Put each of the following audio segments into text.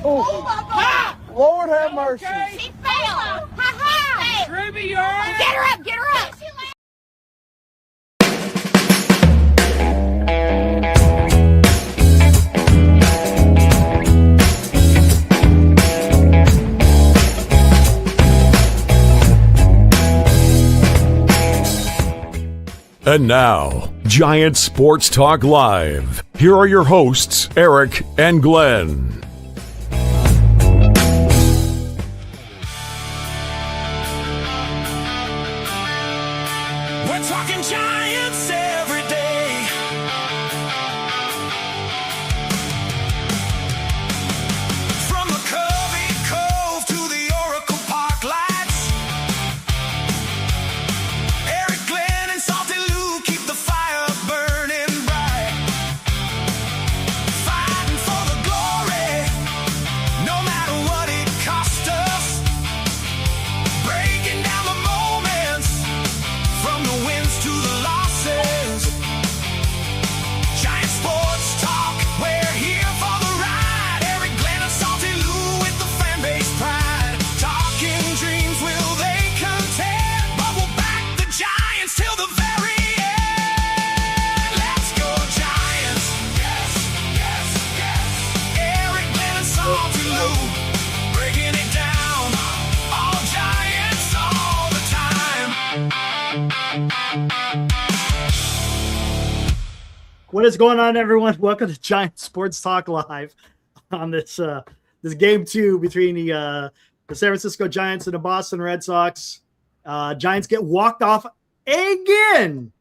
Oh, Ha! Lord have mercy. Okay. She failed. Ha ha. Ruby, you all right? Get her up. Get her up. And now, Giant Sports Talk Live. Here are your hosts, Eric and Glenn. We're talking Giants every day. From the Covey Cove to the Oracle Park lights. Eric, Glenn, and Salty Lou keep the fire burning bright. Fighting for the glory, no matter what it costs us. Breaking down the moments, from the wins to the losses. Giant Sports Talk, we're here for the ride. Eric, Glenn, and Salty Lou with the fan base pride. Talking dreams, will they contend? But we'll back the Giants till the very end. Let's go Giants. Yes, yes, yes. Eric, Glenn, and Salty Lou, breaking it down. All Giants all the time. What is going on, everyone? Welcome to Giant Sports Talk Live on this game two between the San Francisco Giants and the Boston Red Sox. Giants get walked off again.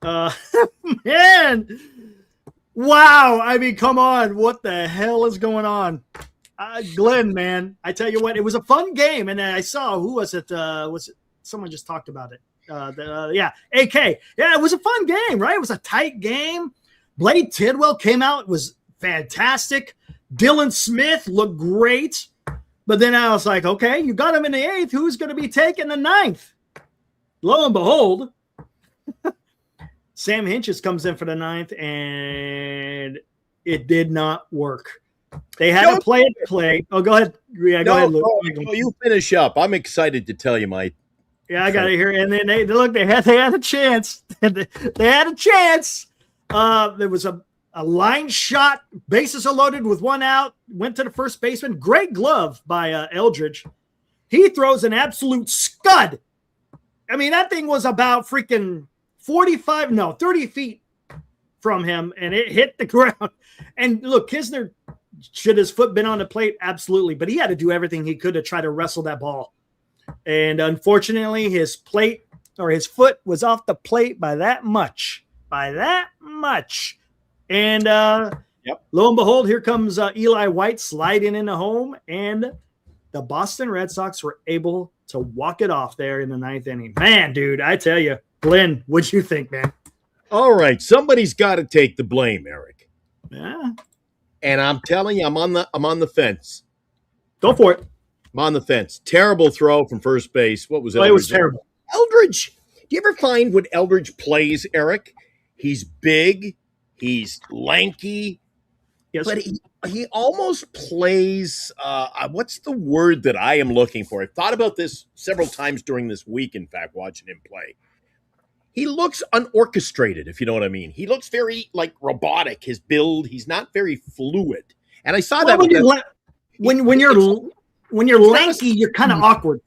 Man, wow! I mean, come on, what the hell is going on? Glenn, man, I tell you what, it was a fun game, and I saw who was it? Was it someone just talked about it? AK. Yeah, it was a fun game, right? It was a tight game. Blade Tidwell came out, was fantastic. Dylan Smith looked great. But then I was like, okay, you got him in the eighth. Who's going to be taking the ninth? Lo and behold, Sam Hinches comes in for the ninth, and it did not work. They had to play it play. Oh, go ahead. Yeah, go ahead, Luke. No, you finish up. I'm excited to tell you, Mike. Yeah, I got it here. And then they had a chance. They had a chance. There was a line shot, bases are loaded with one out, went to the first baseman. Great glove by Eldridge. He throws an absolute scud. I mean, that thing was about freaking 30 feet from him, and it hit the ground. And look, Kisner, should his foot been on the plate? Absolutely. But he had to do everything he could to try to wrestle that ball. And unfortunately, his foot was off the plate by that much. And lo and behold, here comes Eli White sliding into home, and the Boston Red Sox were able to walk it off there in the ninth inning. Man, dude, I tell you, Glenn, what'd you think, man? All right, somebody's got to take the blame, Eric. Yeah. And I'm telling you, I'm on the fence. Go for it. I'm on the fence. Terrible throw from first base. What was it? It was terrible. Eldridge. Do you ever find when Eldridge plays, Eric? He's big. He's lanky. Yes. But he almost plays, what's the word that I am looking for? I've thought about this several times during this week, in fact, watching him play. He looks unorchestrated, if you know what I mean. He looks very, robotic, his build. He's not very fluid. And I saw that when you're lanky, you're kind of awkward.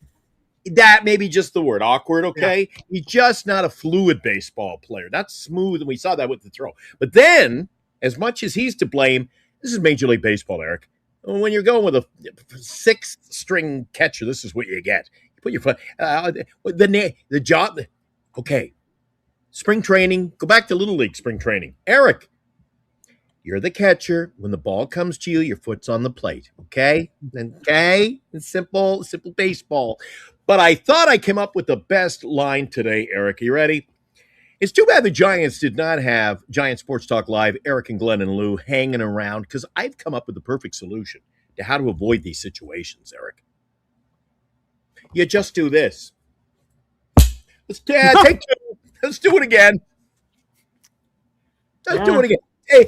That may be just the word, awkward, okay? Yeah. He's just not a fluid baseball player. Not smooth, and we saw that with the throw. But then, as much as he's to blame, this is Major League Baseball, Eric. When you're going with a sixth-string catcher, this is what you get. You put your foot the job. Okay, spring training. Go back to Little League spring training. Eric, you're the catcher. When the ball comes to you, your foot's on the plate. Okay? Okay? It's simple baseball. But I thought I came up with the best line today, Eric. Are you ready? It's too bad the Giants did not have Giant Sports Talk Live, Eric and Glenn and Lou hanging around, because I've come up with the perfect solution to how to avoid these situations, Eric. You just do this. Let's take two. Let's do it again. Let's do it again. Hey,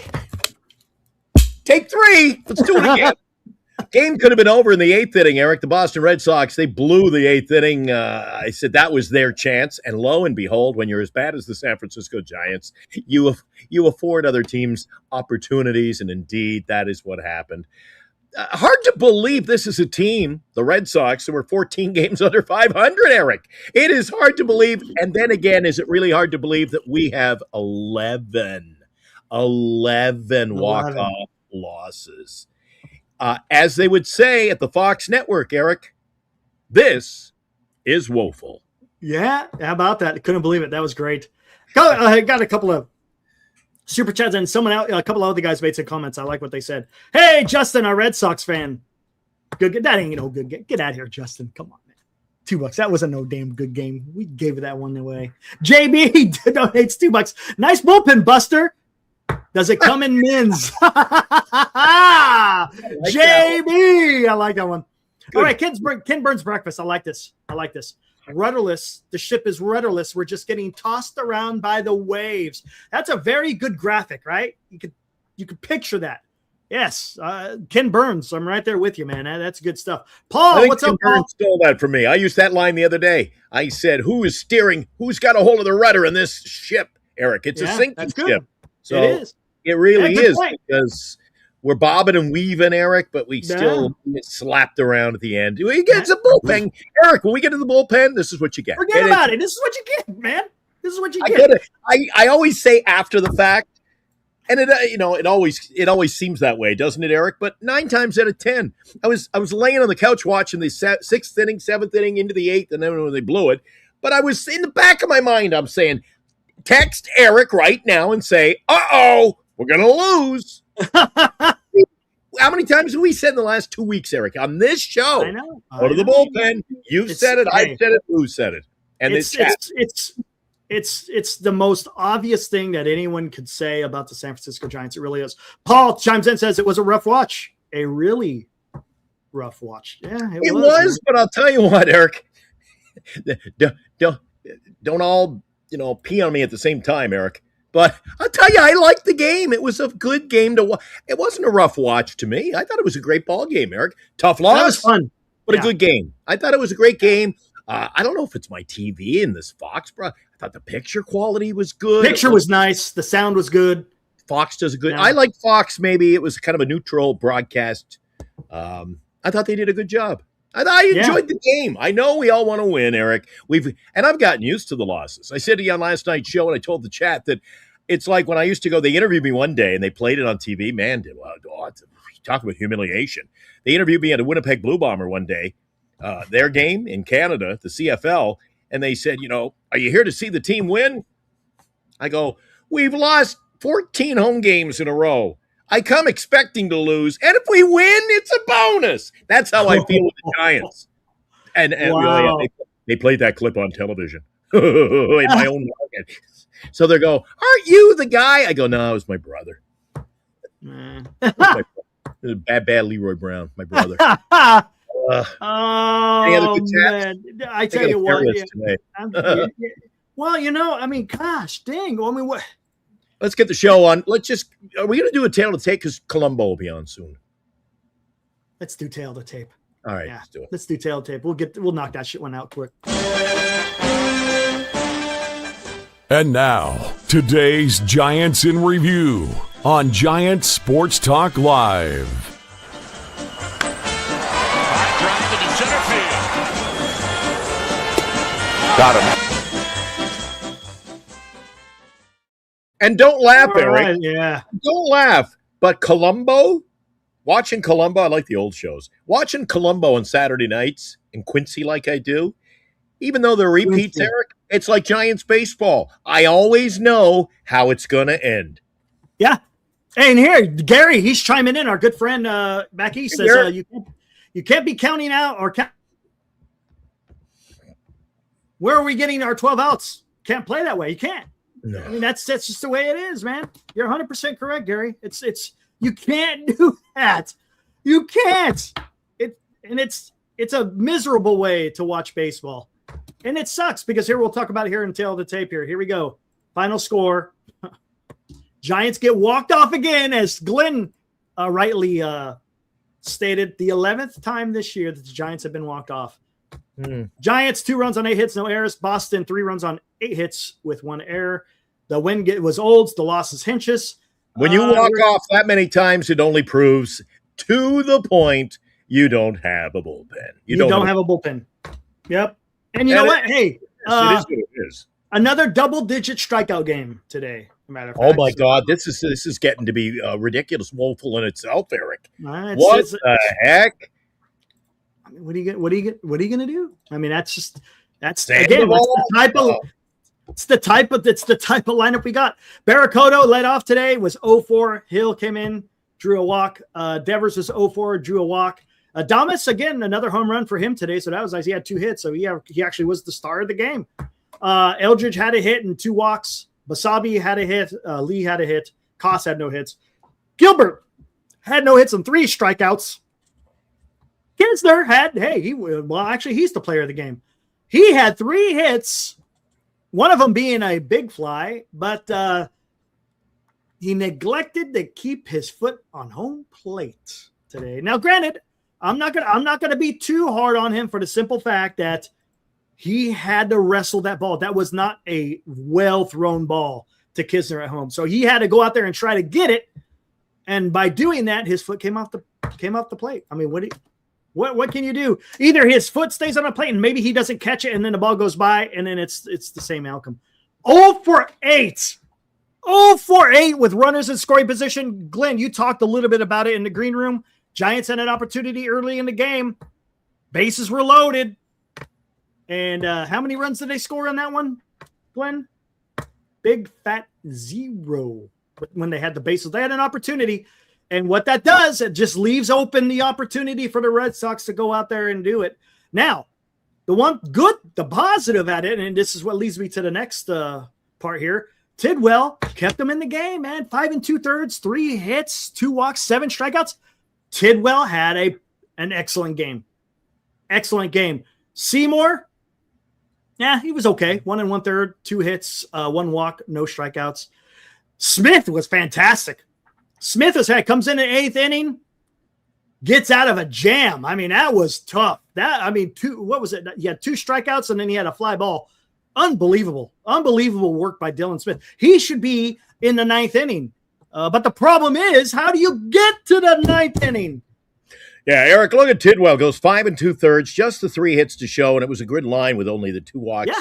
take three. Let's do it again. Game could have been over in the 8th inning, Eric. The Boston Red Sox, they blew the 8th inning. I said that was their chance. And lo and behold, when you're as bad as the San Francisco Giants, you afford other teams opportunities. And indeed, that is what happened. Hard to believe this is a team, the Red Sox, that were 14 games under 500, Eric. It is hard to believe. And then again, is it really hard to believe that we have 11 walk-off losses? As they would say at the Fox Network, Eric, this is woeful. Yeah, how about that? I couldn't believe it. That was great. I got a couple of super chats, and a couple of other guys made some comments. I like what they said. Hey, Justin, our Red Sox fan. Good. That ain't no good game. Get out of here, Justin. Come on, man. $2. That wasn't no damn good game. We gave that one away. JB donates $2. Nice bullpen, Buster. Does it come in mins? JB. I like that one. Good. All right, Ken Burns breakfast. I like this. Rudderless. The ship is rudderless. We're just getting tossed around by the waves. That's a very good graphic, right? You could picture that. Yes, Ken Burns. I'm right there with you, man. That's good stuff. Paul, what's up, Paul? Burns stole that from me. I used that line the other day. I said, "Who is steering? Who's got a hold of the rudder in this ship, Eric? It's a sinking ship." So it is. It really is because we're bobbing and weaving, Eric, but we still get slapped around at the end. We get some bullpen. Eric, when we get to the bullpen, this is what you get. Forget about it. This is what you get, man. This is what you get. I get it. I always say after the fact, and it always seems that way, doesn't it, Eric? But 9 times out of 10, I was laying on the couch watching the 6th inning, 7th inning into the 8th, and then when they blew it. But I was in the back of my mind, I'm saying, text Eric right now and say, "Uh-oh, we're going to lose." How many times have we said in the last 2 weeks, Eric, on this show? I know. Go to the bullpen. You've said it. I've said it. Who said it? And it's the most obvious thing that anyone could say about the San Francisco Giants. It really is. Paul chimes in and says it was a rough watch. A really rough watch. Yeah, it was. But I'll tell you what, Eric. Don't all pee on me at the same time, Eric. But I'll tell you, I liked the game. It was a good game to watch. It wasn't a rough watch to me. I thought it was a great ball game, Eric. Tough loss. That was fun. But a good game. I thought it was a great game. I don't know if it's my TV in this Fox, bro. I thought the picture quality was good. Picture was nice. The sound was good. Fox does a good. I like Fox. Maybe it was kind of a neutral broadcast. I thought they did a good job. I enjoyed the game. I know we all want to win, Eric. And I've gotten used to the losses. I said to you on last night's show, and I told the chat that it's like when I used to go. They interviewed me one day, and they played it on TV. Man, talk about humiliation. They interviewed me at a Winnipeg Blue Bomber one day, their game in Canada, the CFL, and they said, "Are you here to see the team win?" I go, "We've lost 14 home games in a row. I come expecting to lose, and if we win, it's a bonus." That's how I feel with the Giants. And wow. They played that clip on television in my own market. So they go, "Aren't you the guy?" I go, "No, it was my brother." Bad Leroy Brown, my brother. Oh, man. I tell you what. Well, gosh, dang. I mean, what? Let's get the show on. Are we going to do a tail to tape? Because Columbo will be on soon. Let's do tail to tape. All right, let's do it. Let's do tail to tape. We'll knock that shit one out quick. And now, today's Giants in Review on Giant Sports Talk Live. Drive into center field. Got him. And don't laugh, Eric. Right, yeah. Don't laugh. But watching Columbo, I like the old shows. Watching Columbo on Saturday nights in Quincy like I do, even though they're repeats, Eric, it's like Giants baseball. I always know how it's going to end. Yeah. And here, Gary, he's chiming in. Our good friend back east says you can't be counting out or where are we getting our 12 outs? Can't play that way. You can't. No. I mean, that's just the way it is, man. You're 100% correct, Gary. It's you can't do that. You can't. It's a miserable way to watch baseball. And it sucks because here we'll talk about it here in tail of the tape here. Here we go. Final score. Giants get walked off again as Glenn rightly stated the 11th time this year that the Giants have been walked off. Giants 2 runs on 8 hits, no errors. Boston 3 runs on 8 hits with 1 error. The win was Olds, the loss is Hinch's. When you walk off that many times, it only proves to the point you don't have a bullpen. You don't have a bullpen. Yep. And you know what? Hey, it is what it is. Another double-digit strikeout game today. Matter of fact. Oh my God, this is getting to be ridiculous, woeful in itself, Eric. It's the heck? I mean, what are you gonna do? I mean, that's the type of lineup we got. Barracoto led off today, was 0-4. Hill came in, drew a walk. Devers was 0-4, drew a walk. Adames, again, another home run for him today, so that was nice. He had 2 hits, so he actually was the star of the game. Eldridge had a hit and 2 walks. Basabi had a hit. Lee had a hit. Koss had no hits. Gilbert had no hits and 3 strikeouts. Kisner he's the player of the game. He had 3 hits, one of them being a big fly, but he neglected to keep his foot on home plate today. Now, granted, I'm not gonna be too hard on him for the simple fact that he had to wrestle that ball. That was not a well thrown ball to Kisner at home, so he had to go out there and try to get it. And by doing that, his foot came off the plate. I mean, what can you do? Either his foot stays on the plate and maybe he doesn't catch it, and then the ball goes by, and then it's the same outcome. 0-for-8. 0-for-8 with runners in scoring position. Glenn, you talked a little bit about it in the green room. Giants had an opportunity early in the game. Bases were loaded. And how many runs did they score on that one, Glenn? Big fat 0. But when they had the bases, they had an opportunity. And what that does, it just leaves open the opportunity for the Red Sox to go out there and do it. Now, the positive at it, and this is what leads me to the next part here. Tidwell kept them in the game, man. 5 2/3, 3 hits, 2 walks, 7 strikeouts. Tidwell had an excellent game. Excellent game. Seymour, yeah, he was okay. 1 1/3, 2 hits, 1 walk, no strikeouts. Smith was fantastic. Smith comes in the 8th inning, gets out of a jam. I mean, that was tough. What was it? He had 2 strikeouts and then he had a fly ball. Unbelievable work by Dylan Smith. He should be in the 9th inning. But the problem is, how do you get to the 9th inning? Yeah, Eric, look at Tidwell. Goes 5 2/3, just the 3 hits to show, and it was a good line with only the 2 walks,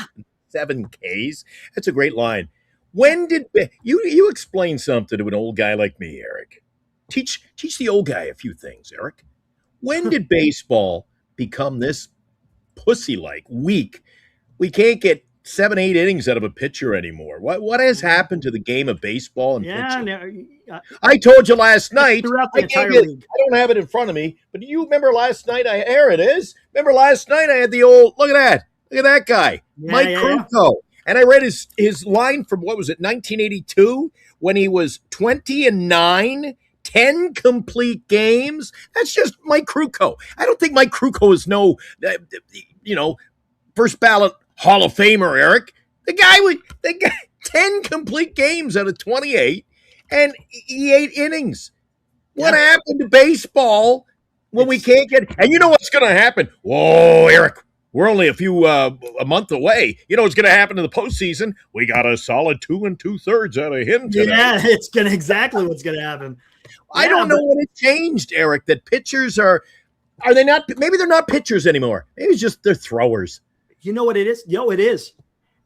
7 Ks. That's a great line. When did you explain something to an old guy like me, Eric? Teach the old guy a few things, Eric. When did baseball become this pussy-like, weak? We can't get 7, 8 innings out of a pitcher anymore. What has happened to the game of baseball and pitching? I told you last night. Throughout the entire league. I don't have it in front of me, but do you remember last night? Here it is. Remember last night I had the old, look at that guy, Mike Krukow. And I read his line from, what was it, 1982, when he was 20-9, 10 complete games. That's just Mike Krukow. I don't think Mike Krukow is no, first ballot Hall of Famer, Eric. The guy 10 complete games out of 28, and he 8 innings. What happened to baseball when we can't get? And you know what's going to happen? Whoa, Eric. We're only a month away. You know what's going to happen in the postseason? We got a solid 2 2/3 out of him today. Yeah, it's exactly what's going to happen. I don't know what it changed, Eric. That pitchers are they not? Maybe they're not pitchers anymore. Maybe it's just they're throwers. You know what it is? It is.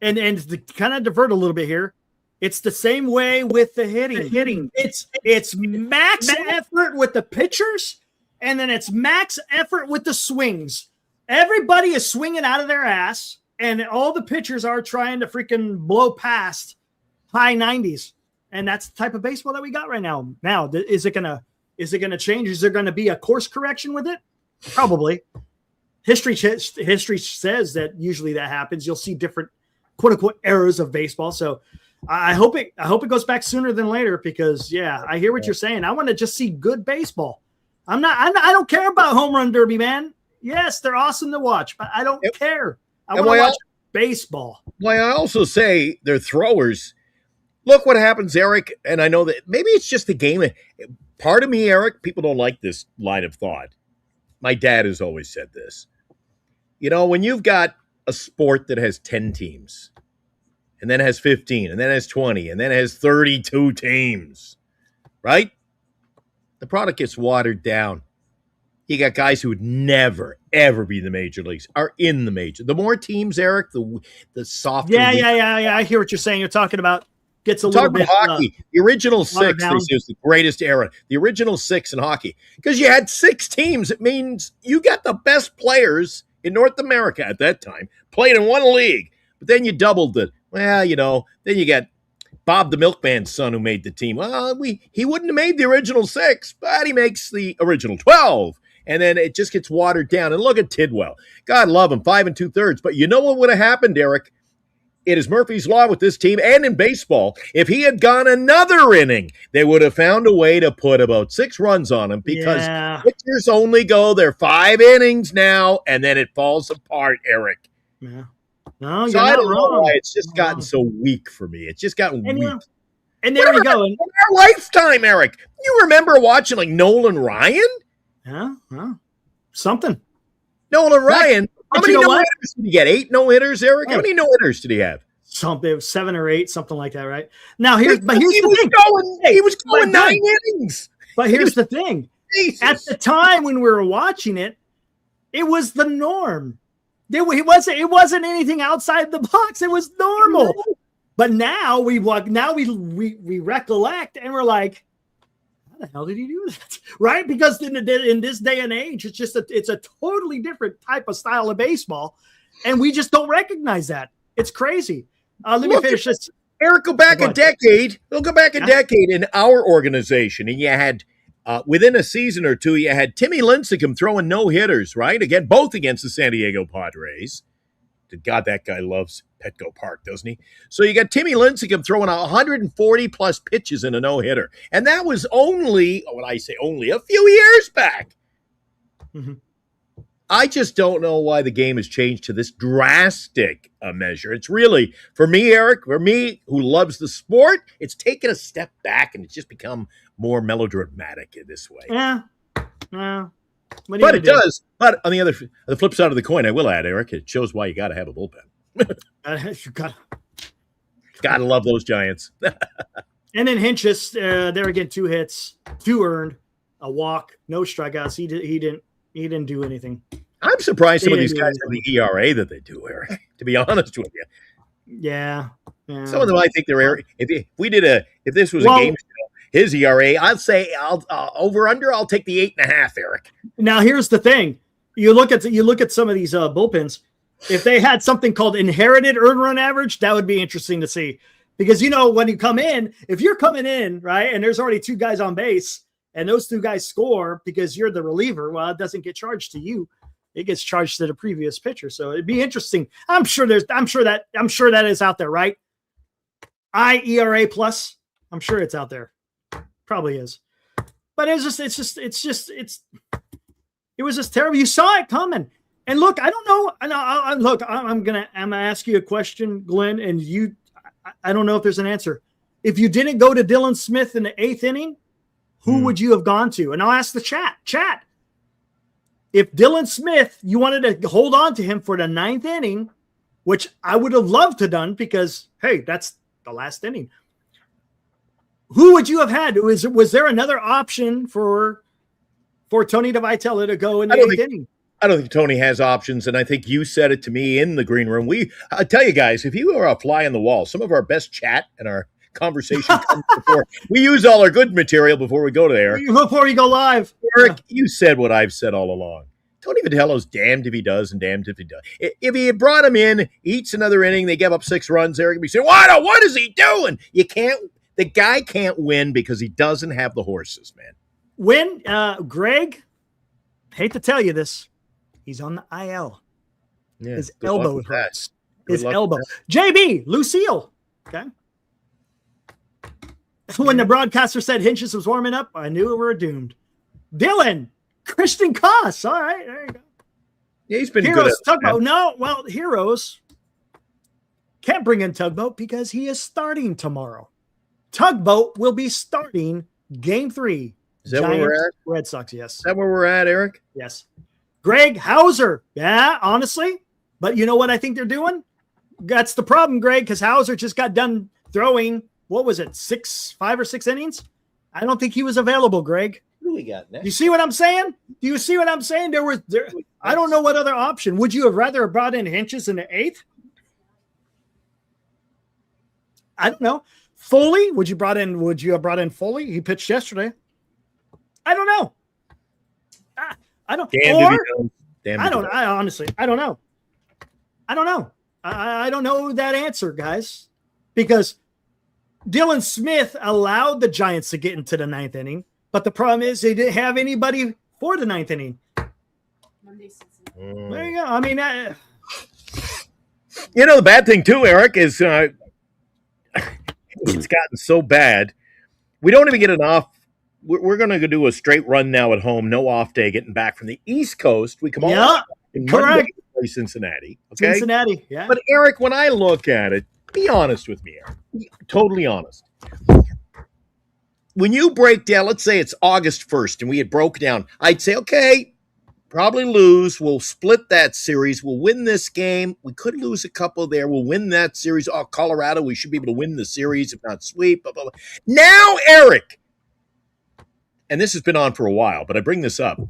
And to kind of divert a little bit here, it's the same way with the hitting. It's max effort with the pitchers, and then it's max effort with the swings. Everybody is swinging out of their ass, and all the pitchers are trying to freaking blow past high 90s. And that's the type of baseball that we got right now. Now, is it gonna change? Is there gonna be a course correction with it? Probably. History says that usually that happens. You'll see different quote unquote eras of baseball. So I hope it goes back sooner than later, because I hear what you're saying. I want to just see good baseball. I don't care about home run derby, man. Yes, they're awesome to watch, but I don't care. I want to watch baseball. Why I also say they're throwers. Look what happens, Eric. And I know that maybe it's just the game. Part of me, Eric, people don't like this line of thought. My dad has always said this. When you've got a sport that has 10 teams, and then has 15, and then has 20, and then has 32 teams, right? The product gets watered down. You got guys who would never, ever be in the major leagues are in the major. The more teams, Eric, the softer. Yeah. I hear what you're saying. You're talking about gets a little bit hockey. The original six down. is the greatest era. The original six in hockey, because you had 6 teams. It means you got the best players in North America at that time played in one league. But then you doubled it. Well, then you got Bob the Milkman's son who made the team. Well, he wouldn't have made the original 6, but he makes the original 12. And then it just gets watered down. And look at Tidwell. God love him, 5 2/3. But you know what would have happened, Eric? It is Murphy's Law with this team and in baseball. If he had gone another inning, they would have found a way to put about 6 runs on him because pitchers only go their 5 innings now, and then it falls apart, Eric. Yeah. No, so you're I not don't know wrong. why it's just gotten so weak for me. It's just gotten weak. And there we go. In our lifetime, Eric, you remember watching like Nolan Ryan? Yeah, something. Nolan Ryan. How many no-hitters did he get? 8 no-hitters, Eric? How many no-hitters did he have? Something 7 or 8, something like that, right? Now here's the thing. He was going 9 innings. But here's the thing. Jesus. At the time when we were watching it, it was the norm. It wasn't anything outside the box. It was normal. No. But now we recollect and we're like, how the hell did he do that? Right? Because in this day and age, it's a totally different type of style of baseball, and we just don't recognize that. It's crazy. Let me finish this. Eric, go back a decade. We'll go back a decade in our organization, and you had within a season or two, you had Timmy Lincecum throwing no-hitters, right? Again, both against the San Diego Padres. God, that guy loves Petco Park, doesn't he? So you got Timmy Lincecum throwing 140-plus pitches in a no-hitter. And that was only, when I say only, a few years back. Mm-hmm. I just don't know why the game has changed to this drastic measure. It's really, for me, Eric, who loves the sport, it's taken a step back and it's just become more melodramatic in this way. Yeah. But it does. But on the flip side of the coin, I will add, Eric, it shows why you got to have a bullpen. You gotta love those Giants. And then Hentges, there again, 2 hits, 2 earned, a walk, no strikeouts. He didn't do anything. I'm surprised some of these guys have the ERA that they do, Eric. To be honest with you. Yeah. Some of them, I think they're. If this was a game show, his ERA, I'd say over under. I'll take the 8.5, Eric. Now here's the thing: you look at some of these bullpens. If they had something called inherited earned run average, that would be interesting to see. Because when you come in, if you're coming in right, and there's already 2 guys on base, and those 2 guys score because you're the reliever, well, it doesn't get charged to you; it gets charged to the previous pitcher. So it'd be interesting. I'm sure that is out there, right? ERA plus. I'm sure it's out there. Probably is, but it was just terrible. You saw it coming, and look, I don't know. I'm gonna ask you a question, Glenn, and I don't know if there's an answer. If you didn't go to Dylan Smith in the 8th inning, who would you have gone to? And I'll ask the chat. If Dylan Smith, you wanted to hold on to him for the 9th inning, which I would have loved to done because hey, that's the last inning. Who would you have had? Was there another option for Tony DeVitella to go in the 8th inning? I don't think Tony has options, and I think you said it to me in the green room. I tell you guys, if you are a fly on the wall, some of our best chat and our conversation comes before we use all our good material before we go there. Before you go live, Eric, you said what I've said all along. Tony Vitello's damned if he does and damned if he does. If he had brought him in, eats another inning, they give up 6 runs, Eric would be saying, what is he doing? The guy can't win because he doesn't have the horses, man. Greg, hate to tell you this, he's on the IL. Yeah, his elbow hurts. His elbow. That. JB, Lucille. Okay. When the broadcaster said Hentges was warming up, I knew we were doomed. Dylan, Christian Koss. All right, there you go. Yeah, he's been Heroes, good at Tugboat. No, Heroes can't bring in Tugboat because he is starting tomorrow. Tugboat will be starting Game 3. Is that where we're at? Red Sox, yes. Is that where we're at, Eric? Yes. Greg Hauser. Yeah, honestly. But you know what I think they're doing? That's the problem, Greg, because Hauser just got done throwing, what was it, 5 or 6 innings? I don't think he was available, Greg. Who do we got next? You see what I'm saying? Do you see what I'm saying? I don't know what other option. Would you have rather brought in Hinches in the 8th? I don't know. Foley? Would you have brought in Foley? He pitched yesterday. I don't know. I don't. I honestly, I don't know. I don't know. I don't know that answer, guys, because Dylan Smith allowed the Giants to get into the 9th inning, but the problem is they didn't have anybody for the 9th inning. There you go. I mean, the bad thing too, Eric, is it's gotten so bad. We don't even get an off. We're going to do a straight run now at home, no off day. Getting back from the East Coast, we come on. Correct. Play Cincinnati. Okay? Cincinnati. Yeah. But Eric, when I look at it, be honest with me, Eric. Be totally honest. When you break down, let's say it's August 1st, and we had broke down, I'd say, okay, probably lose. We'll split that series. We'll win this game. We could lose a couple there. We'll win that series. Oh, Colorado, we should be able to win the series, if not sweep. Blah, blah, blah. Now, Eric, and this has been on for a while, but I bring this up.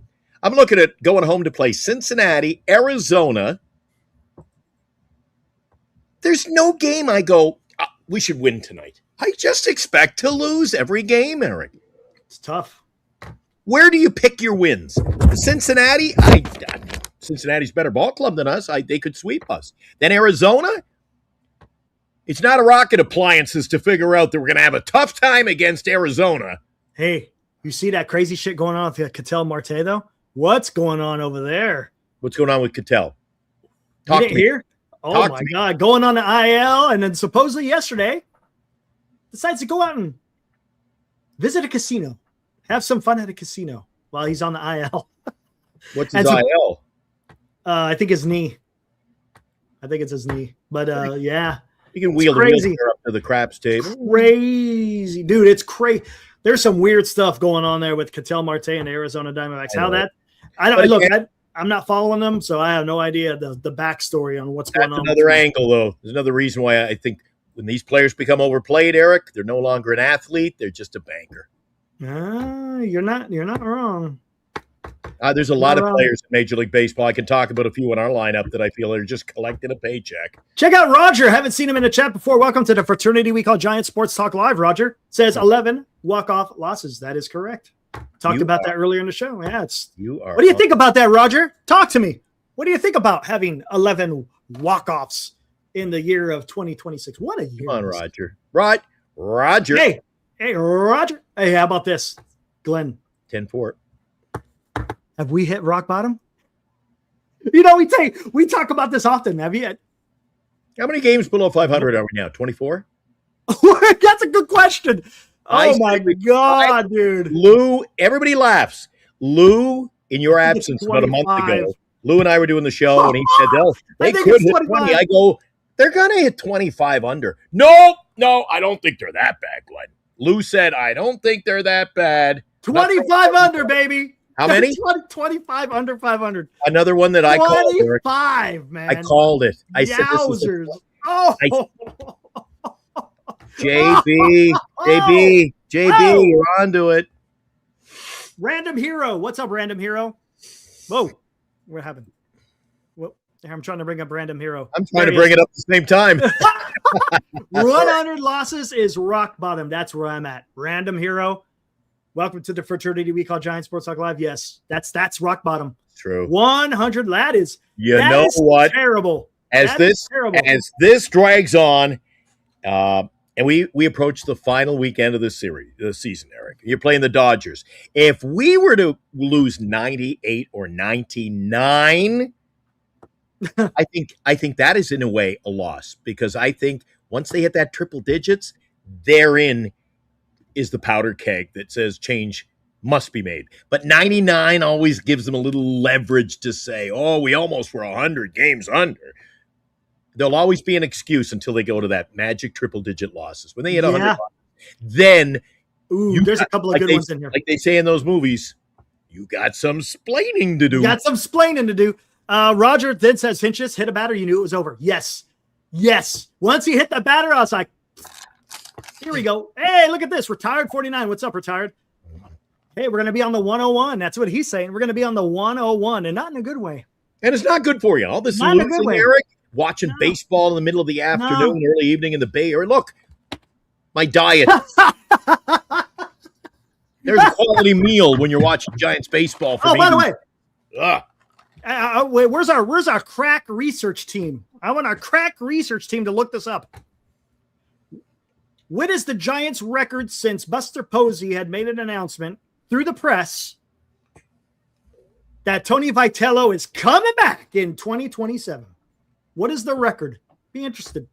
I'm looking at going home to play Cincinnati, Arizona. There's no game I go, we should win tonight. I just expect to lose every game, Eric. It's tough. Where do you pick your wins? Cincinnati? Cincinnati's a better ball club than us. They could sweep us. Then Arizona? It's not a rocket appliances to figure out that we're going to have a tough time against Arizona. Hey, you see that crazy shit going on with Ketel Marte, though? What's going on over there? What's going on with Ketel? You didn't hear? Oh, my God. Going on the IL, and then supposedly yesterday decides to go out and visit a casino. Have some fun at a casino while he's on the IL. What's his IL? I think his knee. I think it's his knee. But, yeah. You can wheel the wheelchair up to the craps table. Crazy. Dude, it's crazy. There's some weird stuff going on there with Ketel Marte and the Arizona Diamondbacks. I'm not following them, so I have no idea the backstory on what's going on. That's another angle, though. There's another reason why I think when these players become overplayed, Eric, they're no longer an athlete. They're just a banker. You're not wrong. There's a lot of players in Major League Baseball. I can talk about a few in our lineup that I feel are just collecting a paycheck. Check out Roger. Haven't seen him in the chat before. Welcome to the fraternity we call Giant Sports Talk Live. Roger says 11 walk-off losses. That is correct. Talked about that earlier in the show. Yeah, What do you think about that, Roger? Talk to me. What do you think about having 11 walk-offs in the year of 2026? What a year. Come on, Roger. Roger. Hey, Roger. Hey, how about this, Glenn? 10-4. Have we hit rock bottom? We talk about this often. Have you? How many games below 500 are we now? 24? That's a good question. Oh, my God, dude. Lou, everybody laughs. Lou, in your absence about a month ago, Lou and I were doing the show, and he said, they could hit 20. I go, they're going to hit 25 under. No, I don't think they're that bad, Glenn. Lou said, I don't think they're that bad. 25 under, baby. How many? 25 under 500. Another one that I called. 25, man. I called it. I said this is JB, you're onto it. Random Hero. What's up, Random Hero? Whoa. What happened? Well, I'm trying to bring up Random Hero. I'm trying to bring it up at the same time. 100 losses is rock bottom. That's where I'm at. Random Hero. Welcome to the fraternity we call Giant Sports Talk Live. Yes, that's rock bottom. True. 100. That is terrible. As this drags on, and we approach the final weekend of the season, Eric. You're playing the Dodgers. If we were to lose 98 or 99, I think that is in a way a loss, because I think once they hit that triple digits, therein is the powder keg that says change must be made. But 99 always gives them a little leverage to say, oh, we almost were 100 games under. There'll always be an excuse until they go to that magic triple-digit losses. When they hit 100, then There's a couple of good ones in here. Like they say in those movies, you got some splaining to do. You got some splaining to do. Roger then says, Hinchis hit a batter. You knew it was over. Yes. Once he hit the batter, I was like, here we go. Hey, look at this. Retired 49. What's up, Retired? Hey, we're going to be on the 101. That's what he's saying. We're going to be on the 101, and not in a good way. And it's not good for you. All this Not in a good losing, way. Eric, watching baseball in the middle of the afternoon, early evening in the Bay Area. Look, my diet. There's a quality meal when you're watching Giants baseball. For me. By the way, wait, where's our crack research team? I want our crack research team to look this up. What is the Giants' record since Buster Posey had made an announcement through the press that Tony Vitello is coming back in 2027? What is the record? Be interested.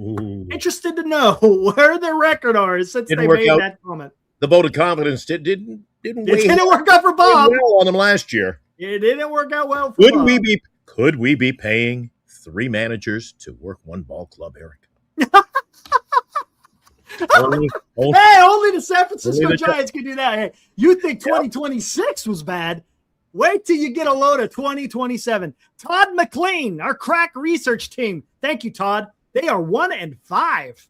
Ooh. Interested to know where the record are since Didn't they work made out. that comment. The vote of confidence didn't It weigh didn't work out for Bob. well on them last year. It didn't work out well for Bob. Could we be paying 3 managers to work 1 ball club, Eric? only, Hey, only the San Francisco Only the Giants can do that. Hey, you think 2026 was bad? Wait till you get a load of 2027. Todd McLean, our crack research team. Thank you, Todd. They are 1-5.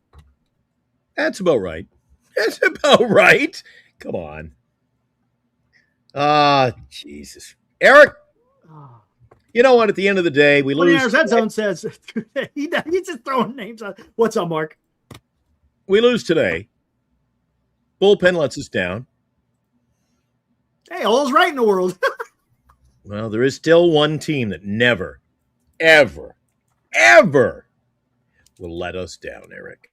That's about right. That's about right. Come on. Jesus. Eric, you know what? At the end of the day, we lose. 49ers Red Zone says he's just throwing names out. What's up, Mark? We lose today. Bullpen lets us down. Hey, all's right in the world. Well, there is still one team that never, ever, ever will let us down, Eric.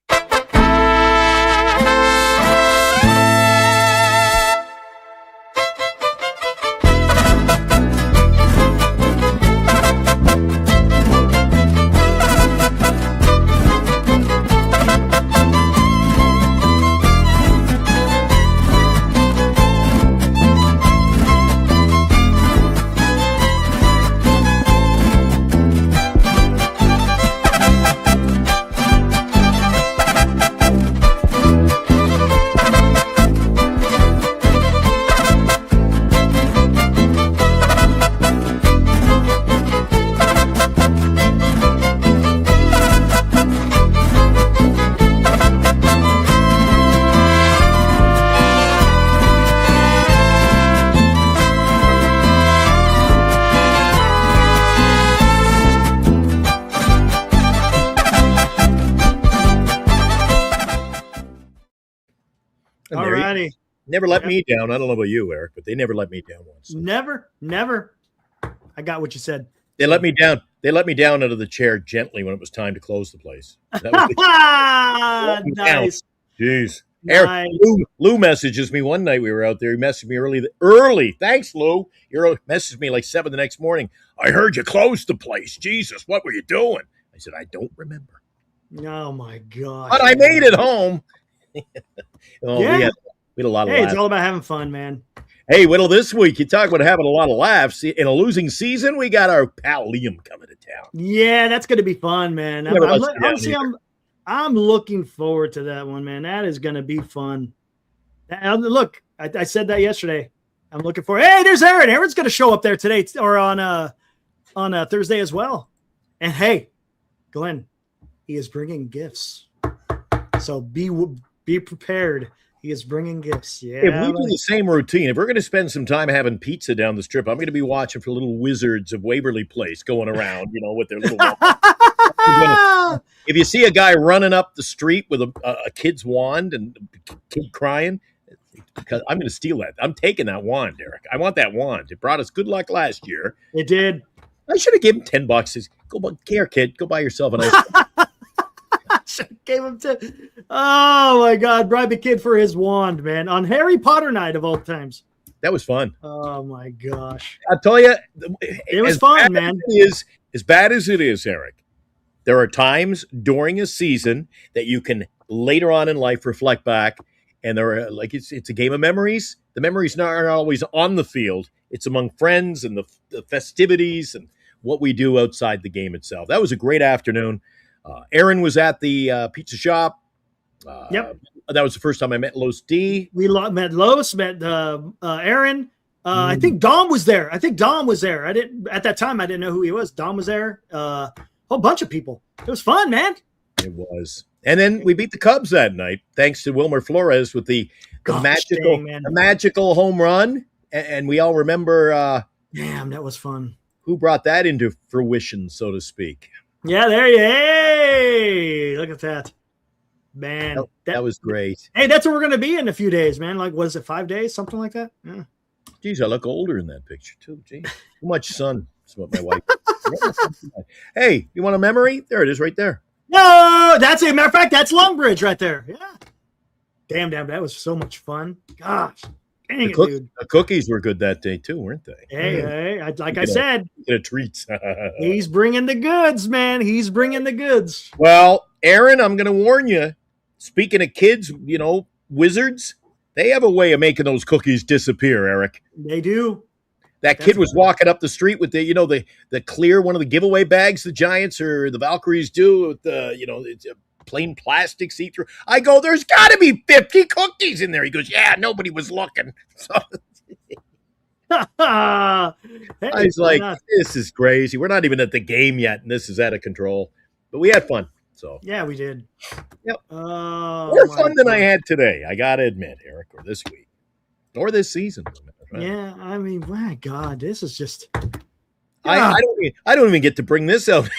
Alrighty. Never let me down. I don't know about you, Eric, but they never let me down once. Never. I got what you said. They let me down. They let me down out of the chair gently when it was time to close the place. That was the Nice. Jeez. Nice. Eric, Lou messages me one night. We were out there. He messaged me early. Thanks, Lou. He messaged me like 7 the next morning. I heard you closed the place. Jesus, what were you doing? I said, I don't remember. Oh my gosh. But I made it home. Yeah. We had a lot of Hey, laughs. it's all about having fun, man. Hey, Whittle, this week, you talk about having a lot of laughs. In a losing season, we got our pal Liam coming to town. Yeah, that's going to be fun, man. Never lets me down Honestly, I'm looking forward to that one, man. That is going to be fun. Look, I said that yesterday. I'm looking for. Hey, there's Aaron. Aaron's going to show up there today or on Thursday as well. And hey, Glenn, he is bringing gifts. So be prepared. He is bringing gifts. Yeah. If we do the same routine, if we're going to spend some time having pizza down the strip, I'm going to be watching for little wizards of Waverly Place going around, with their little. If you see a guy running up the street with a kid's wand and a kid crying, because I'm going to steal that. I'm taking that wand, Eric. I want that wand. It brought us good luck last year. It did. I should have given him $10. Here, kid. Go buy yourself an ice cream. Gave him oh my God! Bribe the kid for his wand, man. On Harry Potter night of all times. That was fun. Oh my gosh! I'll tell you, It was fun, man. As bad as it is, Eric, there are times during a season that you can later on in life reflect back, and there are it's a game of memories. The memories aren't always on the field. It's among friends and the festivities and what we do outside the game itself. That was a great afternoon. Aaron was at the pizza shop. Yep. that was the first time I met Los D. We met Los, met Aaron. I think Dom was there. I didn't at that time. I didn't know who he was. Dom was there. A whole bunch of people. It was fun, man. It was. And then we beat the Cubs that night, thanks to Wilmer Flores with the magical home run. And we all remember. Damn, that was fun. Who brought that into fruition, so to speak? Yeah, there you. Hey, look at that, man. That was great. Hey, that's where we're gonna be in a few days, man. Like, what is it? 5 days, something like that. Yeah. Geez, I look older in that picture too. Gee, too much sun. That's what my wife. Hey, you want a memory? There it is, right there. No, that's a matter of fact. That's Longbridge right there. Yeah. Damn, that was so much fun. Gosh, dang it, dude. The cookies were good that day too, weren't they? Hey, like I said, a treat. He's bringing the goods, man. He's bringing the goods. Well, Aaron, I'm going to warn you. Speaking of kids, wizards, they have a way of making those cookies disappear, Eric. They do. That kid was walking up the street with the clear, one of the giveaway bags the Giants or the Valkyries do with it's a plain plastic see-through. I go, there's got to be 50 cookies in there. He goes, yeah, nobody was looking. So I was like, this is crazy. We're not even at the game yet, and this is out of control. But we had fun. So yeah, we did. Yep. More fun than I had today, I got to admit, Eric, or this week. Or this season. Yeah, I mean, my God, this is just. I don't even get to bring this out.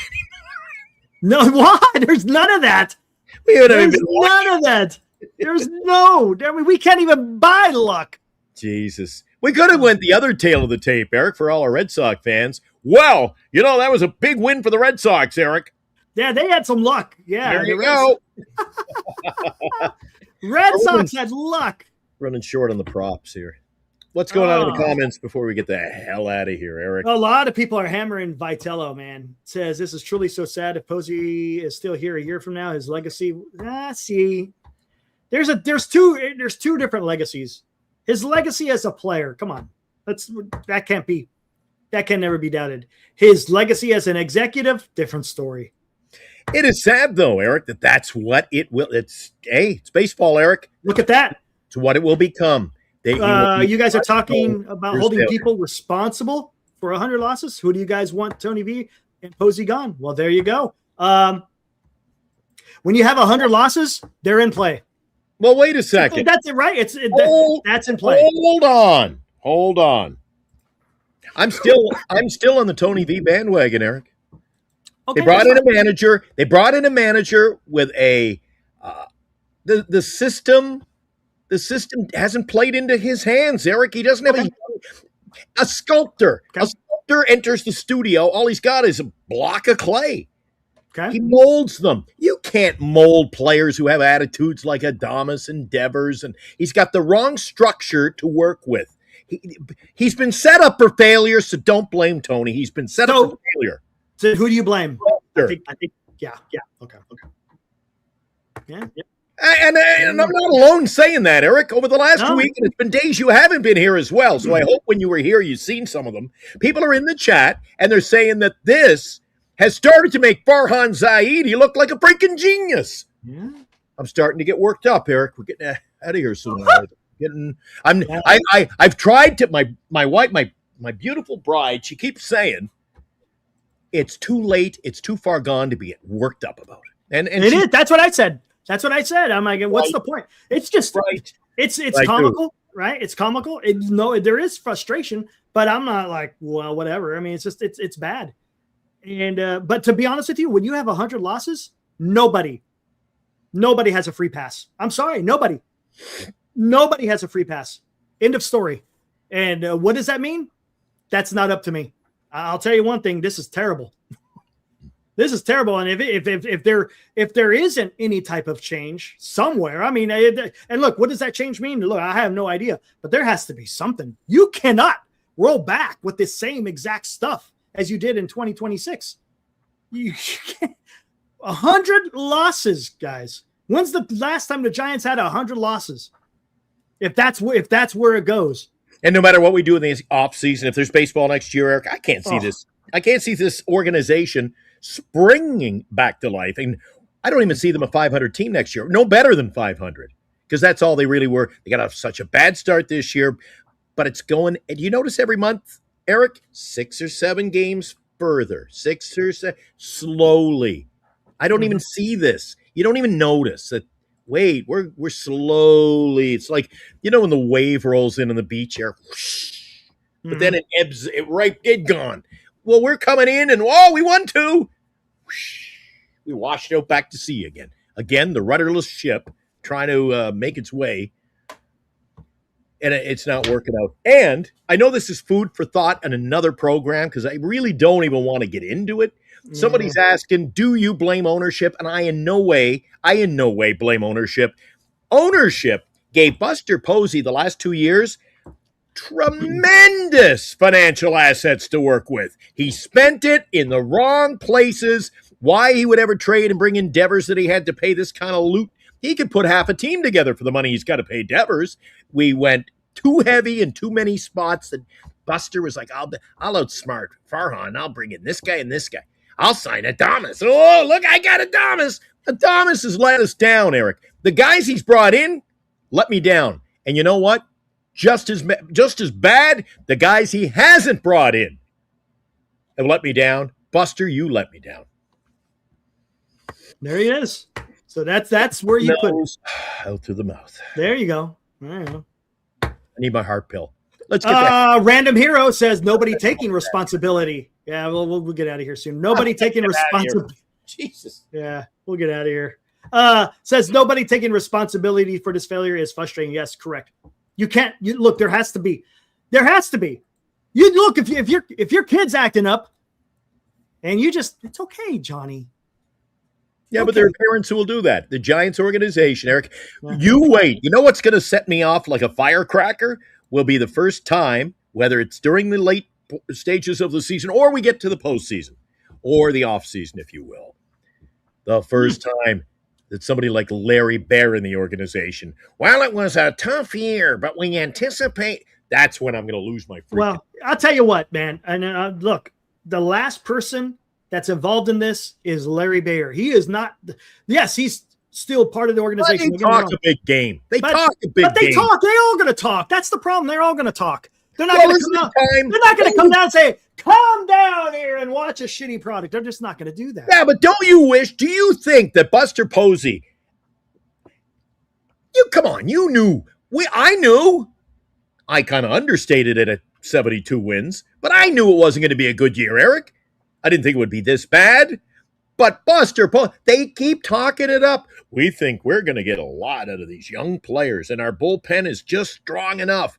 No, why? There's none of that. There's none of that. There's no. I mean, we can't even buy luck. Jesus, we could have went the other tail of the tape, Eric, for all our Red Sox fans. Well, that was a big win for the Red Sox, Eric. Yeah, they had some luck. Yeah, there you go. Red Sox had luck. Running short on the props here. What's going on in the comments before we get the hell out of here, Eric? A lot of people are hammering Vitello, man. Says this is truly so sad. If Posey is still here a year from now, his legacy. See, there's two different legacies. His legacy as a player, come on, that can never be doubted. His legacy as an executive, different story. It is sad though, Eric, that's what it will. It's baseball, Eric. Look at that. It's what it will become. You guys are talking about holding people responsible for 100 losses. Who do you guys want? Tony V and Posey gone. Well, there you go. When you have 100 losses, they're in play. Well, wait a second. That's it, right? That's in play. Hold on. I'm still on the Tony V bandwagon, Eric. Okay, they brought in a manager with a the system. The system hasn't played into his hands, Eric. He doesn't have a sculptor. Okay. A sculptor enters the studio. All he's got is a block of clay. Okay. He molds them. You can't mold players who have attitudes like Adames and Devers, and he's got the wrong structure to work with. He's been set up for failure, so don't blame Tony. He's been set up for failure. So who do you blame? I think, yeah. Okay. Yeah. And I'm not alone saying that, Eric. Over the last 2 weeks, and it's been days you haven't been here as well. So I hope when you were here, you've seen some of them. People are in the chat, and they're saying that this has started to make Farhan Zaidi look like a freaking genius. Yeah. I'm starting to get worked up, Eric. We're getting out of here soon. I've tried to. My wife, my beautiful bride, she keeps saying it's too late. It's too far gone to be worked up about it. And it is. That's what I said. I'm like, what's the point? It's just right. It's comical, right? It's comical. There is frustration, but I'm not like, well, whatever. I mean, it's just it's bad. And but to be honest with you, when you have 100 losses, nobody has a free pass. I'm sorry, nobody has a free pass. End of story. And what does that mean? That's not up to me. I'll tell you one thing. This is terrible. This is terrible. And if there isn't any type of change somewhere, I mean, and look, what does that change mean? Look, I have no idea, but there has to be something. You cannot roll back with the same exact stuff as you did in 2026. You can't. 100 losses, guys. When's the last time the Giants had 100 losses? If that's where it goes. And no matter what we do in the offseason, if there's baseball next year, Eric, I can't see this. I can't see this organization springing back to life. And I don't even see them a 500 team next year. No better than 500. because that's all they really were. They got such a bad start this year, but it's going. And you notice every month, Eric, 6 or 7 games further, 6 or 7, slowly. I don't even see this. You don't even notice that. Wait, we're slowly. It's like, when the wave rolls in on the beach here, whoosh, but then it ebbs. It gone. Well, we're coming in, and we won 2. Whoosh, we washed out back to sea again. Again, the rudderless ship trying to make its way, and it's not working out. And I know this is food for thought in another program because I really don't even want to get into it. Somebody's asking, do you blame ownership? And I in no way blame ownership. Ownership gave Buster Posey the last 2 years tremendous financial assets to work with. He spent it in the wrong places. Why he would ever trade and bring in Devers that he had to pay this kind of loot? He could put half a team together for the money he's got to pay Devers. We went too heavy in too many spots that Buster was like, I'll outsmart Farhan. I'll bring in this guy and this guy. I'll sign Adames. Oh, look, I got Adames. Adames has let us down, Eric. The guys he's brought in let me down. And you know what? Just as bad, the guys he hasn't brought in have let me down. Buster, you let me down. There he is. So that's where you put it. Out through the mouth. There you go. There you go. I need my heart pill. Let's get back. Random Hero says nobody taking responsibility. Yeah, we'll get out of here soon. Nobody taking responsibility. Jesus. Yeah, we'll get out of here. Says nobody taking responsibility for this failure is frustrating. Yes, correct. You can't. Look. There has to be. You look if your kid's acting up, and it's okay, Johnny. Yeah, but there are parents who will do that. The Giants organization, Eric. You wait. You know what's going to set me off like a firecracker? Will be the first time, whether it's during the late stages of the season or we get to the postseason or the offseason, if you will. The first time that somebody like Larry Bear in the organization, well, it was a tough year, but we anticipate. That's when I'm going to lose my freaking. Well, I'll tell you what, man. And look, the last person that's involved in this is Larry Bear. He is not. Yes, he's still part of the organization. They talk a big game. They talk. They're all going to talk. That's the problem. They're all going to talk. They're not going to come down. They're not going to come down and say, "Come down here and watch a shitty product." They're just not going to do that. Yeah, but do you think that Buster Posey? Come on. You knew. I knew. I kind of understated it at 72 wins, but I knew it wasn't going to be a good year, Eric. I didn't think it would be this bad. But Buster Posey, they keep talking it up. We think we're going to get a lot out of these young players, and our bullpen is just strong enough.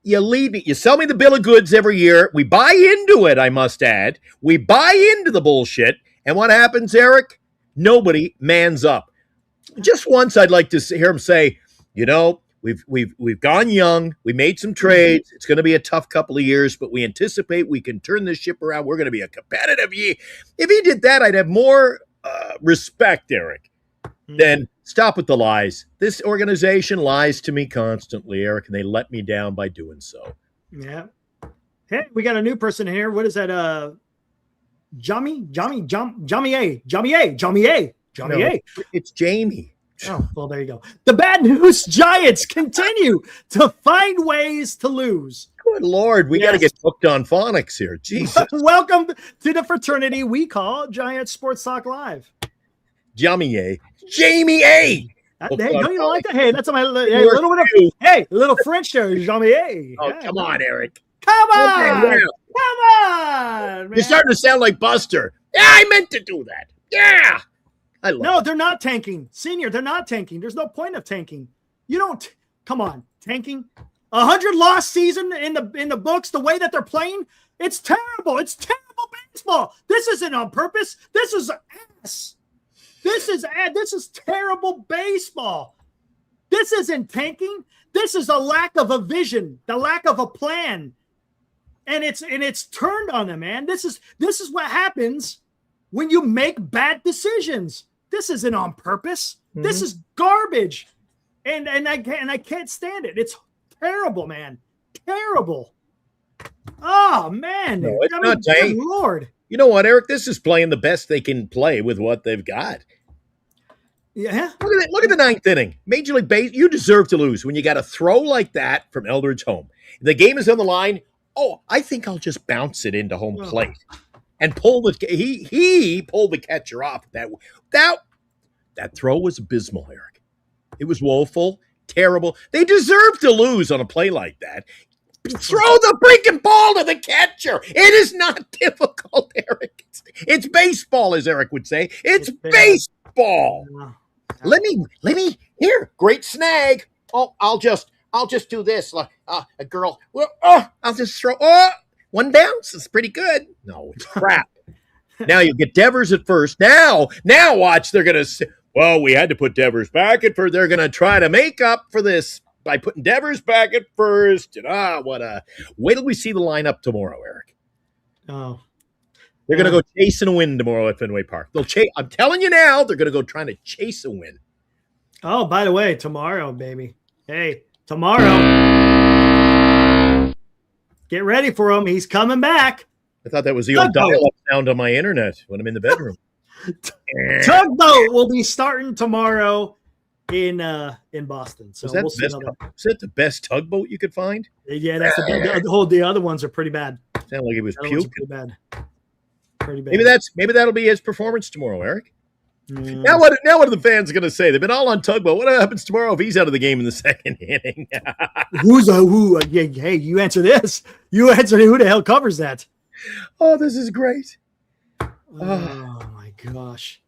You sell me the bill of goods every year. We buy into it, I must add. We buy into the bullshit. And what happens, Eric? Nobody mans up. Just once I'd like to hear him say, we've gone young. We made some trades. It's going to be a tough couple of years, but we anticipate we can turn this ship around. We're going to be a competitive year. If he did that, I'd have more respect, Eric, than stop with the lies. This organization lies to me constantly, Eric, and they let me down by doing so. Yeah. Hey, we got a new person here. What is that? Jamie A. It's Jamie. Oh, well, there you go. The bad news Giants continue to find ways to lose. Good Lord, we got to get hooked on phonics here. Jesus. Welcome to the fraternity we call Giants Sports Talk Live. Jamie A. Hey, don't you like that? Hey, that's my little French there, Jamie A. Oh, come on, Eric. Come on. Okay, come on, man. You're starting to sound like Buster. Yeah, I meant to do that. Yeah. They're not tanking. Senior, they're not tanking. There's no point of tanking. Come on, tanking. 100 loss season in the books, the way that they're playing, it's terrible. It's terrible baseball. This isn't on purpose. This is ass. This is terrible baseball. This isn't tanking. This is a lack of a vision, the lack of a plan. And it's turned on them, man. This is what happens when you make bad decisions. This isn't on purpose. Mm-hmm. This is garbage. And I can't stand it. It's terrible, man. Terrible. Oh, man. No, it's not tanking. Lord. You know what, Eric? This is playing the best they can play with what they've got. Yeah. Look at the ninth inning. Major League Base, you deserve to lose when you got a throw like that from Eldridge home. The game is on the line. Oh, I think I'll just bounce it into home plate and pull the. He pulled the catcher off. That throw was abysmal, Eric. It was woeful, terrible. They deserve to lose on a play like that. Throw the freaking ball to the catcher. It is not difficult, Eric. It's baseball, as Eric would say. It's baseball. Let me here. Great snag. Oh, I'll just do this. A girl. I'll just throw. One bounce. It's pretty good. No, it's crap. Now you get Devers at first. Now watch. They're gonna say, well, we had to put Devers back at first. They're gonna try to make up for this by putting Devers back at first. And wait till we see the lineup tomorrow, Eric. Oh. They're going to go chase and win tomorrow at Fenway Park. They'll chase. I'm telling you now, they're going to go trying to chase a win. Oh, by the way, tomorrow, baby. Hey, tomorrow. Get ready for him. He's coming back. I thought that was the old dial-up sound on my internet when I'm in the bedroom. Tugboat will be starting tomorrow in Boston. So is that the best tugboat you could find? Yeah, that's the other ones are pretty bad. Sound like it was puking. Pretty bad. Maybe that'll be his performance tomorrow, Eric. Now what are the fans going to say? They've been all on Tugboat. What happens tomorrow if he's out of the game in the second inning? Who? Hey, you answer this. You answer who the hell covers that? Oh, this is great. Oh my gosh.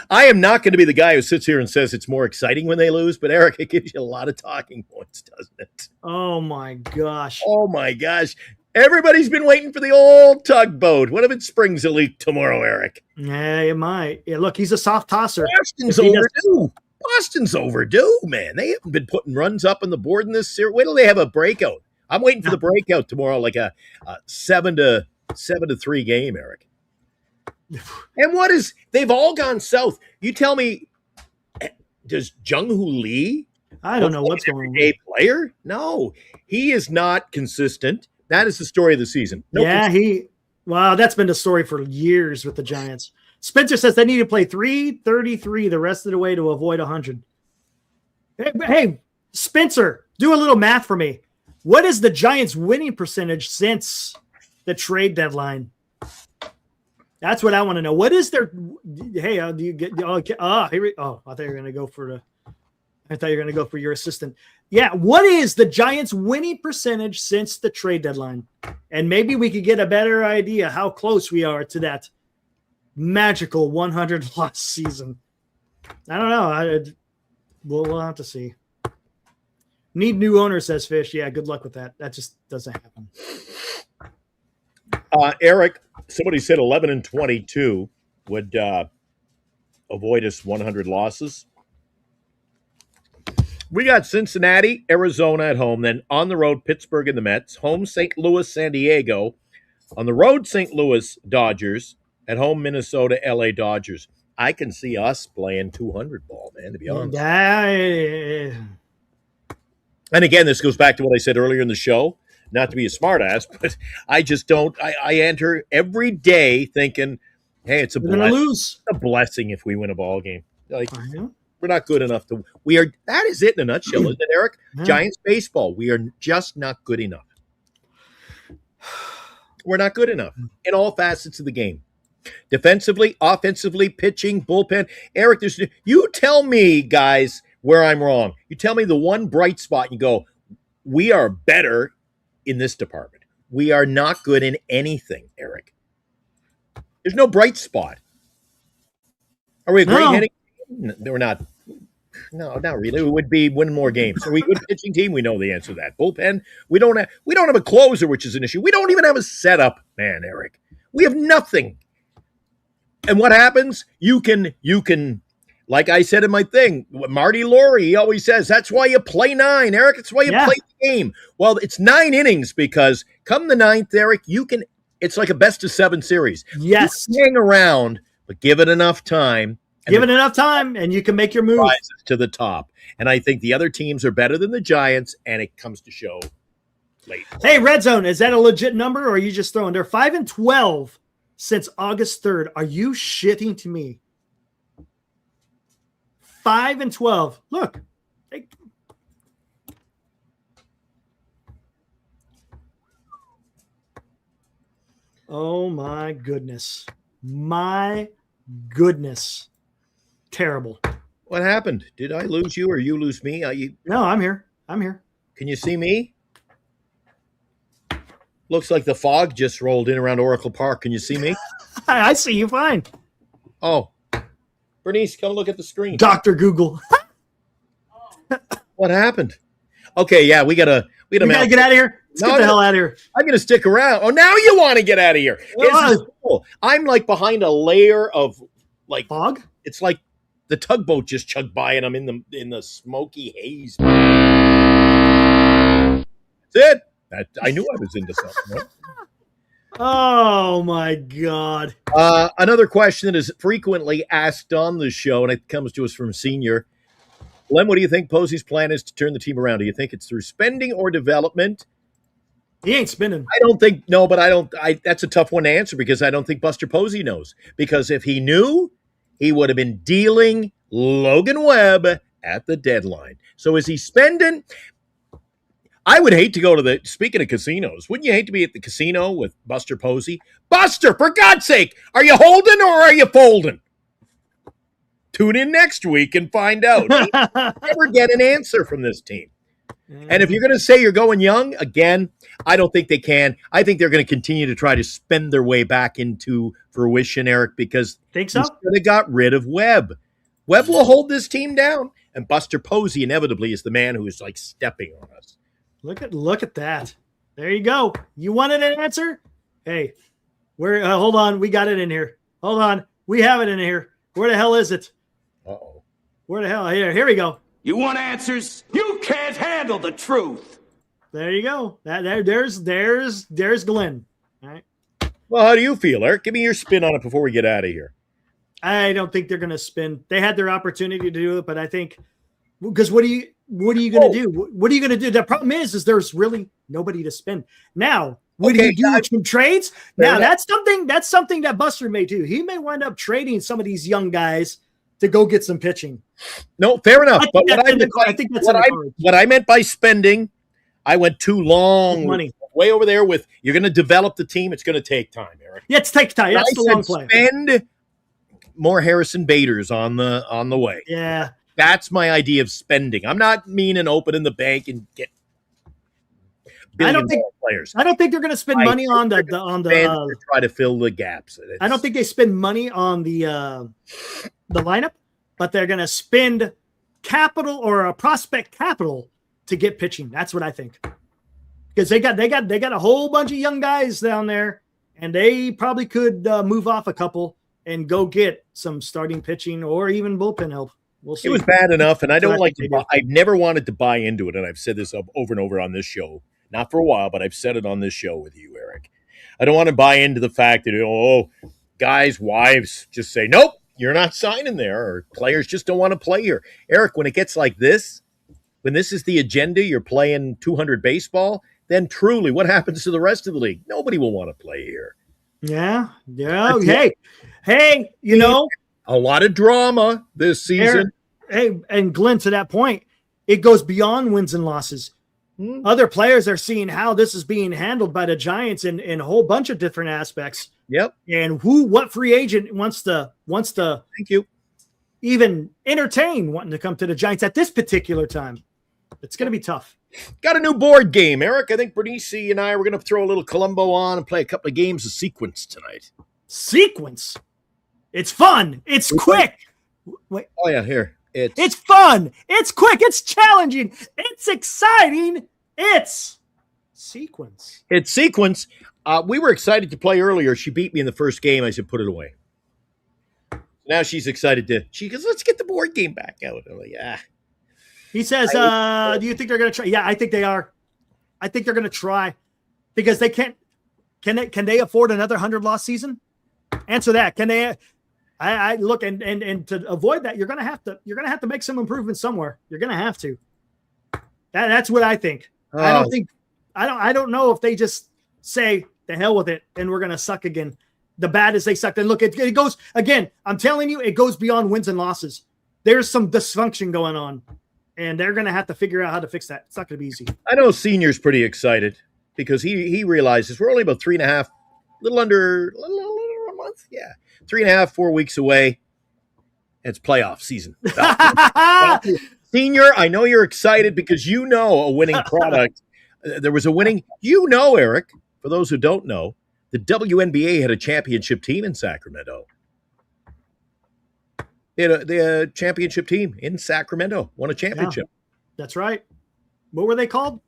I am not going to be the guy who sits here and says it's more exciting when they lose, but Eric, it gives you a lot of talking points, doesn't it? Oh my gosh. Oh my gosh. Everybody's been waiting for the old Tugboat. What if it springs a leak tomorrow, Eric? Yeah, it might. Yeah, look, he's a soft tosser. Boston's overdue, man. They haven't been putting runs up on the board in this series. Wait till they have a breakout. I'm waiting for the breakout tomorrow, like a 7-3 game, Eric. And they've all gone south. You tell me, does Jung-Hoo Lee? I don't know what's going on. A player? No, he is not consistent. That is the story of the season. That's been the story for years with the Giants. Spencer says they need to play 333 the rest of the way to avoid 100. Hey, Spencer, do a little math for me. What is the Giants' winning percentage since the trade deadline? That's what I want to know. What is their? Hey, do you get? I thought you were going to go for your assistant. Yeah, what is the Giants' winning percentage since the trade deadline? And maybe we could get a better idea how close we are to that magical 100-plus season. I don't know. We'll have to see. Need new owner, says Fish. Yeah, good luck with that. That just doesn't happen. Eric, somebody said 11-22 would avoid us 100 losses. We got Cincinnati, Arizona at home, then on the road, Pittsburgh and the Mets, home St. Louis, San Diego, on the road, St. Louis Dodgers, at home, Minnesota, LA Dodgers. I can see us playing 200 ball, man, to be honest. And again, this goes back to what I said earlier in the show, not to be a smartass, but I just don't. I enter every day thinking, hey, it's a blessing if we win a ball game. Like, we're not good enough to. That is it in a nutshell, isn't it, Eric? Yeah. Giants baseball. We are just not good enough. We're not good enough in all facets of the game. Defensively, offensively, pitching, bullpen. Eric, you tell me, guys, where I'm wrong. You tell me the one bright spot and you go, we are better in this department. We are not good in anything, Eric. There's no bright spot. Are we a great hitting? No, we're not. No, not really. We would be winning more games. Are we a good pitching team? We know the answer to that. Bullpen. We don't have a closer, which is an issue. We don't even have a setup, man, Eric. We have nothing. And what happens? You can, like I said in my thing, Marty Laurie, he always says, that's why you play 9, Eric. That's why you play the game. Well, it's 9 innings because come the 9th, Eric, it's like a best of 7 series. Yes. You hang around, but give it enough time. Give it enough time, and you can make your move. Rises to the top. And I think the other teams are better than the Giants, and it comes to show late. Hey, Red Zone, is that a legit number, or are you just throwing? They're 5-12 since August 3rd. Are you shitting to me? 5-12. Look. Oh my goodness. My goodness. Terrible. What happened? Did I lose you or you lose me? No, I'm here. I'm here. Can you see me? Looks like the fog just rolled in around Oracle Park. Can you see me? I see you fine. Oh. Bernice, come look at the screen. Dr. Google. What happened? Okay, yeah, we gotta We gotta get out of here. Let's get the hell out of here. I'm gonna stick around. Oh, now you want to get out of here. This is cool. I'm like behind a layer of like fog. It's like the tugboat just chugged by and I'm in the smoky haze. That's it. I knew I was into something. Right? Oh my God. Another question that is frequently asked on the show, and it comes to us from Senior. Len, what do you think Posey's plan is to turn the team around? Do you think it's through spending or development? He ain't spending. I don't think, no, but that's a tough one to answer because I don't think Buster Posey knows. Because if he knew, he would have been dealing Logan Webb at the deadline. So is he spending? I would hate to go to speaking of casinos, wouldn't you hate to be at the casino with Buster Posey? Buster, for God's sake, are you holding or are you folding? Tune in next week and find out. Never get an answer from this team. And if you're going to say you're going young, again, I don't think they can. I think they're going to continue to try to spend their way back into fruition, Eric, because think so? They got rid of Webb. Webb will hold this team down, and Buster Posey inevitably is the man who is like stepping on us. Look at that. There you go. You wanted an answer? Hey, hold on. We got it in here. Hold on. We have it in here. Where the hell is it? Uh-oh. Where the hell? Here we go. You want answers? You can't handle the truth. There you go. There's Glenn. All right. Well, how do you feel, Eric? Give me your spin on it before we get out of here. I don't think they're going to spin. They had their opportunity to do it, but I think because what are you going to do? What are you going to do? The problem is there's really nobody to spend. Now, would he do some trades? Now, that's something that Buster may do. He may wind up trading some of these young guys to go get some pitching. No, fair enough. But what I meant by spending, I went too long. Money. Way over there with you're going to develop the team. It's going to take time, Eric. Yeah, it takes time. That's the long play. Spend more Harrison Baders on the way. Yeah. That's my idea of spending. I'm not meaning opening the bank and get players. I don't think they're going to spend money on the try to fill the gaps. I don't think they spend money on the lineup, but they're going to spend capital or a prospect capital to get pitching. That's what I think. Because they got a whole bunch of young guys down there, and they probably could move off a couple and go get some starting pitching or even bullpen help. We'll see. It was bad enough, and I don't like to. I've never wanted to buy into it, and I've said this over and over on this show. Not for a while, but I've said it on this show with you, Eric. I don't want to buy into the fact that guys' wives just say, "Nope, you're not signing there," or players just don't want to play here. Eric, when it gets like this, when this is the agenda, you're playing 200 baseball. Then truly, what happens to the rest of the league? Nobody will want to play here. Yeah. Hey, a lot of drama this season. Hey, and Glenn, to that point, it goes beyond wins and losses. Other players are seeing how this is being handled by the Giants in a whole bunch of different aspects. Yep. And what free agent wants to thank you even entertain wanting to come to the Giants at this particular time? It's going to be tough. Got a new board game, Eric. I think Bernice and I were going to throw a little Columbo on and play a couple of games of Sequence tonight. Sequence? It's fun. It's quick. Wait. Oh, yeah, here. It's fun. It's quick. It's challenging. It's exciting. It's Sequence. It's Sequence. We were excited to play earlier. She beat me in the first game. I said, put it away. Now she's excited she goes, let's get the board game back out. I'm like, yeah. He says, do you think they're going to try? Yeah, I think they are. I think they're going to try because they can't. Can they afford another 100-loss season? Answer that. Can they? I look and to avoid that, you're going to have to make some improvements somewhere. You're going to have to. That's what I think. I don't know if they just say the hell with it and we're going to suck again. The bad is they sucked. And look, it goes again. I'm telling you, it goes beyond wins and losses. there's some dysfunction going on, and they're going to have to figure out how to fix that. It's not going to be easy. I know Senior's pretty excited because he realizes we're only about 3.5, little under a month. Yeah. 3.5, 4 weeks away. It's playoff season. Senior, I know you're excited because you know a winning product. There was a winning, Eric, for those who don't know, the WNBA had a championship team in Sacramento. They had a championship team in Sacramento, won a championship. Yeah, that's right. What were they called?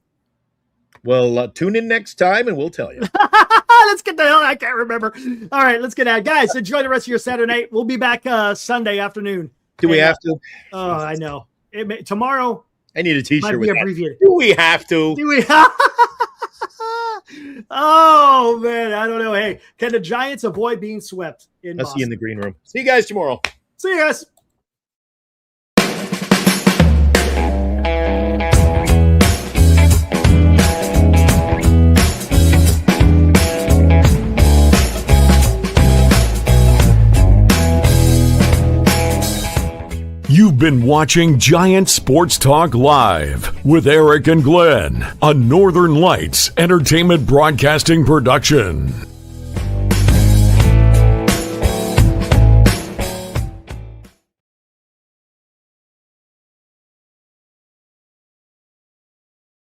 Well, tune in next time and we'll tell you. Let's get the hell. I can't remember. All right, let's get out. Guys, enjoy the rest of your Saturday night. We'll be back Sunday afternoon. Do we have to? Oh, I know. Tomorrow. I need a t-shirt with that. Abbreviated. Do we have to? Oh, man. I don't know. Hey, can the Giants avoid being swept in I'll Boston? see you in the green room. See you guys tomorrow. See you guys. You've been watching Giant Sports Talk Live with Eric and Glenn, a Northern Lights Entertainment Broadcasting production.